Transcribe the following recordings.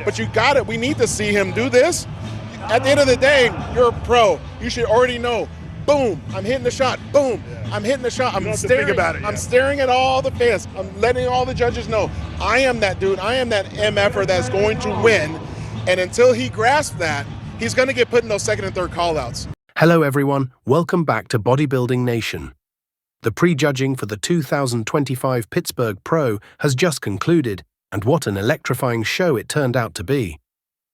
but you got it. We need to see him do this. At the end of the day, you're a pro. You should already know. Boom, I'm hitting the shot. Boom, I'm hitting the shot. I'm staring about it. I'm staring at all the fans. I'm letting all the judges know I am that dude. I am that MFer that's going to win. And until he grasps that, he's going to get put in those second and third call-outs. Hello everyone, welcome back to Bodybuilding Nation. The prejudging for the 2025 Pittsburgh Pro has just concluded, and what an electrifying show it turned out to be.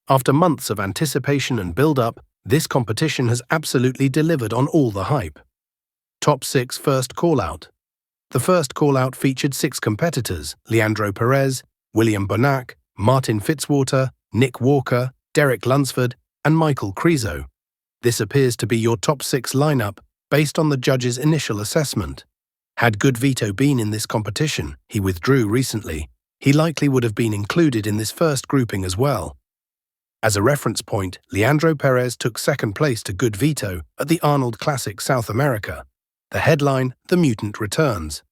After months of anticipation and build-up, this competition has absolutely delivered on all the hype. Top 6 first call-out. The first call-out featured 6 competitors: Leandro Perez, William Bonac, Martin Fitzwater, Nick Walker, Derek Lunsford, and Michael Krizo. This appears to be your top 6 lineup based on the judge's initial assessment. Had Good Vito been in this competition, he withdrew recently, he likely would have been included in this first grouping as well. As a reference point, Leandro Perez took second place to Good Vito at the Arnold Classic South America. The headline, The Mutant Returns.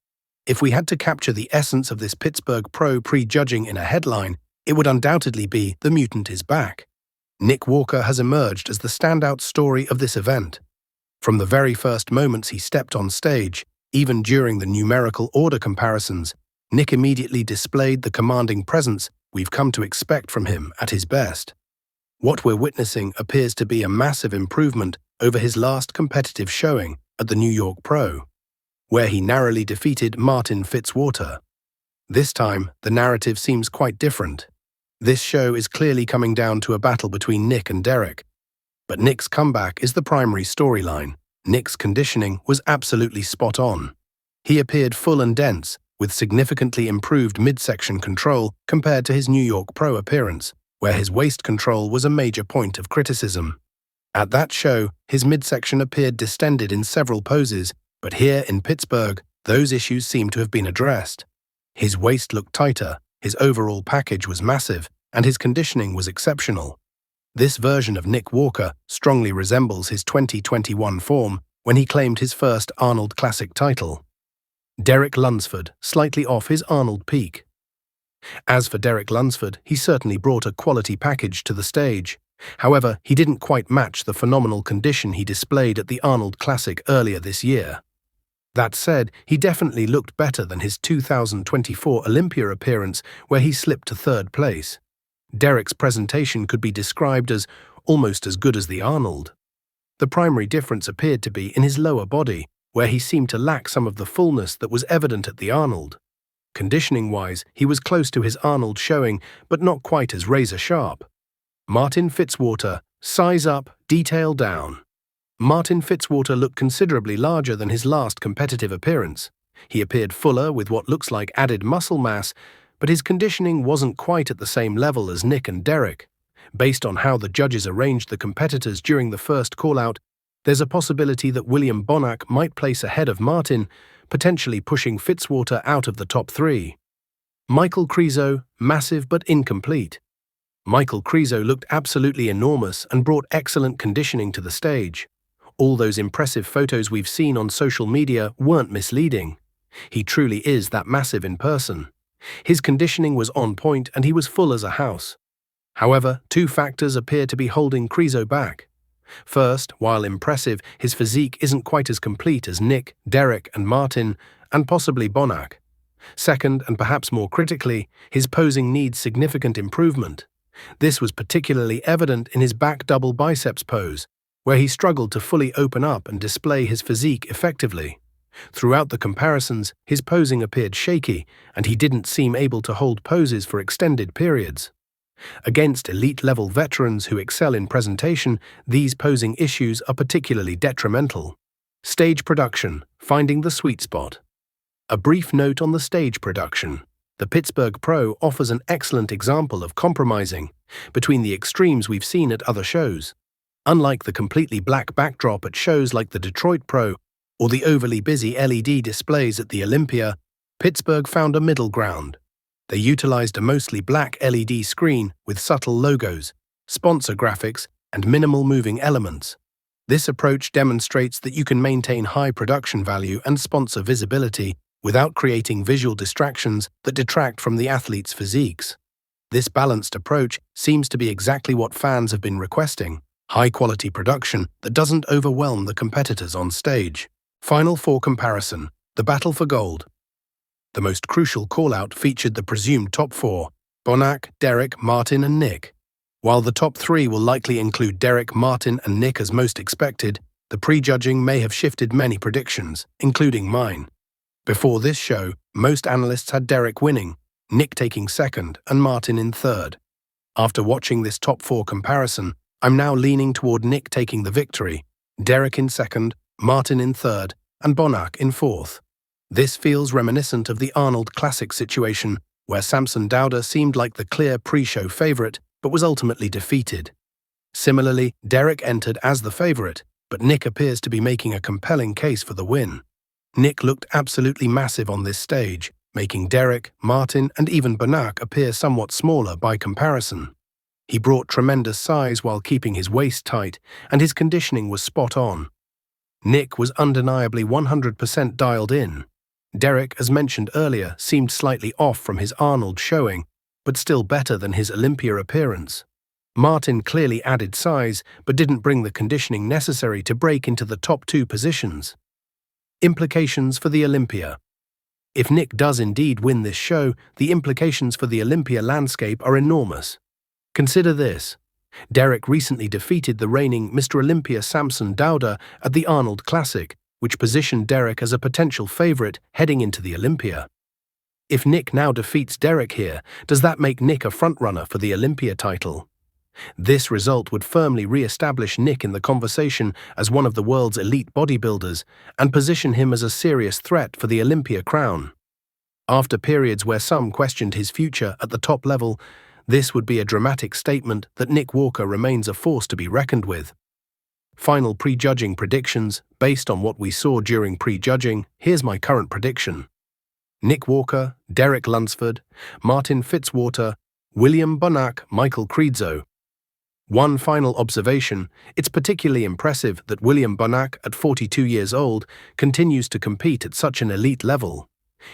If we had to capture the essence of this Pittsburgh Pro prejudging in a headline, it would undoubtedly be The Mutant is back. Nick Walker has emerged as the standout story of this event. From the very first moments he stepped on stage, even during the numerical order comparisons, Nick immediately displayed the commanding presence we've come to expect from him at his best. What we're witnessing appears to be a massive improvement over his last competitive showing at the New York Pro, where he narrowly defeated Martin Fitzwater. This time, the narrative seems quite different. This show is clearly coming down to a battle between Nick and Derek. But Nick's comeback is the primary storyline. Nick's conditioning was absolutely spot on. He appeared full and dense, with significantly improved midsection control compared to his New York Pro appearance, where his waist control was a major point of criticism. At that show, his midsection appeared distended in several poses, but here in Pittsburgh, those issues seem to have been addressed. His waist looked tighter, his overall package was massive, and his conditioning was exceptional. This version of Nick Walker strongly resembles his 2021 form when he claimed his first Arnold Classic title. Derek Lunsford, slightly off his Arnold peak. As for Derek Lunsford, he certainly brought a quality package to the stage. However, he didn't quite match the phenomenal condition he displayed at the Arnold Classic earlier this year. That said, he definitely looked better than his 2024 Olympia appearance, where he slipped to third place. Derek's presentation could be described as almost as good as the Arnold. The primary difference appeared to be in his lower body, where he seemed to lack some of the fullness that was evident at the Arnold. Conditioning-wise, he was close to his Arnold showing, but not quite as razor-sharp. Martin Fitzwater, size up, detail down. Martin Fitzwater looked considerably larger than his last competitive appearance. He appeared fuller with what looks like added muscle mass, but his conditioning wasn't quite at the same level as Nick and Derek. Based on how the judges arranged the competitors during the first call-out, there's a possibility that William Bonac might place ahead of Martin, potentially pushing Fitzwater out of the top 3. Michael Krizo, massive but incomplete. Michael Krizo looked absolutely enormous and brought excellent conditioning to the stage. All those impressive photos we've seen on social media weren't misleading. He truly is that massive in person. His conditioning was on point and he was full as a house. However, 2 factors appear to be holding Krizo back. First, while impressive, his physique isn't quite as complete as Nick, Derek, and Martin, and possibly Bonac. Second, and perhaps more critically, his posing needs significant improvement. This was particularly evident in his back double biceps pose, where he struggled to fully open up and display his physique effectively. Throughout the comparisons, his posing appeared shaky, and he didn't seem able to hold poses for extended periods. Against elite-level veterans who excel in presentation, these posing issues are particularly detrimental. Stage production, finding the sweet spot. A brief note on the stage production. The Pittsburgh Pro offers an excellent example of compromising between the extremes we've seen at other shows. Unlike the completely black backdrop at shows like the Detroit Pro or the overly busy LED displays at the Olympia, Pittsburgh found a middle ground. They utilized a mostly black LED screen with subtle logos, sponsor graphics, and minimal moving elements. This approach demonstrates that you can maintain high production value and sponsor visibility without creating visual distractions that detract from the athletes' physiques. This balanced approach seems to be exactly what fans have been requesting: high-quality production that doesn't overwhelm the competitors on stage. Final four comparison: the battle for gold. The most crucial call-out featured the presumed top four: Bonac, Derek, Martin and Nick. While the top three will likely include Derek, Martin and Nick as most expected, the prejudging may have shifted many predictions, including mine. Before this show, most analysts had Derek winning, Nick taking second and Martin in third. After watching this top four comparison, I'm now leaning toward Nick taking the victory, Derek in second, Martin in third, and Bonac in fourth. This feels reminiscent of the Arnold Classic situation, where Samson Dowder seemed like the clear pre-show favorite, but was ultimately defeated. Similarly, Derek entered as the favorite, but Nick appears to be making a compelling case for the win. Nick looked absolutely massive on this stage, making Derek, Martin, and even Bonac appear somewhat smaller by comparison. He brought tremendous size while keeping his waist tight, and his conditioning was spot on. Nick was undeniably 100% dialed in. Derek, as mentioned earlier, seemed slightly off from his Arnold showing, but still better than his Olympia appearance. Martin clearly added size, but didn't bring the conditioning necessary to break into the top two positions. Implications for the Olympia. If Nick does indeed win this show, the implications for the Olympia landscape are enormous. Consider this: Derek recently defeated the reigning Mr. Olympia Samson Dowder at the Arnold Classic, which positioned Derek as a potential favorite heading into the Olympia. If Nick now defeats Derek here, does that make Nick a frontrunner for the Olympia title? This result would firmly re-establish Nick in the conversation as one of the world's elite bodybuilders and position him as a serious threat for the Olympia crown. After periods where some questioned his future at the top level, this would be a dramatic statement that Nick Walker remains a force to be reckoned with. Final prejudging predictions. Based on what we saw during prejudging, here's my current prediction: Nick Walker, Derek Lunsford, Martin Fitzwater, William Bonac, Michael Krizo. One final observation: it's particularly impressive that William Bonac, at 42 years old, continues to compete at such an elite level.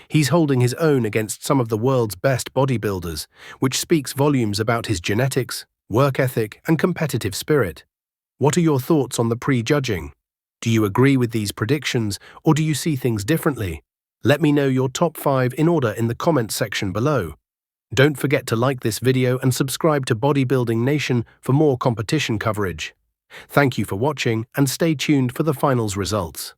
He's holding his own against some of the world's best bodybuilders, which speaks volumes about his genetics, work ethic, and competitive spirit. What are your thoughts on the prejudging? Do you agree with these predictions, or do you see things differently? Let me know your top 5 in order in the comments section below. Don't forget to like this video and subscribe to Bodybuilding Nation for more competition coverage. Thank you for watching and stay tuned for the finals results.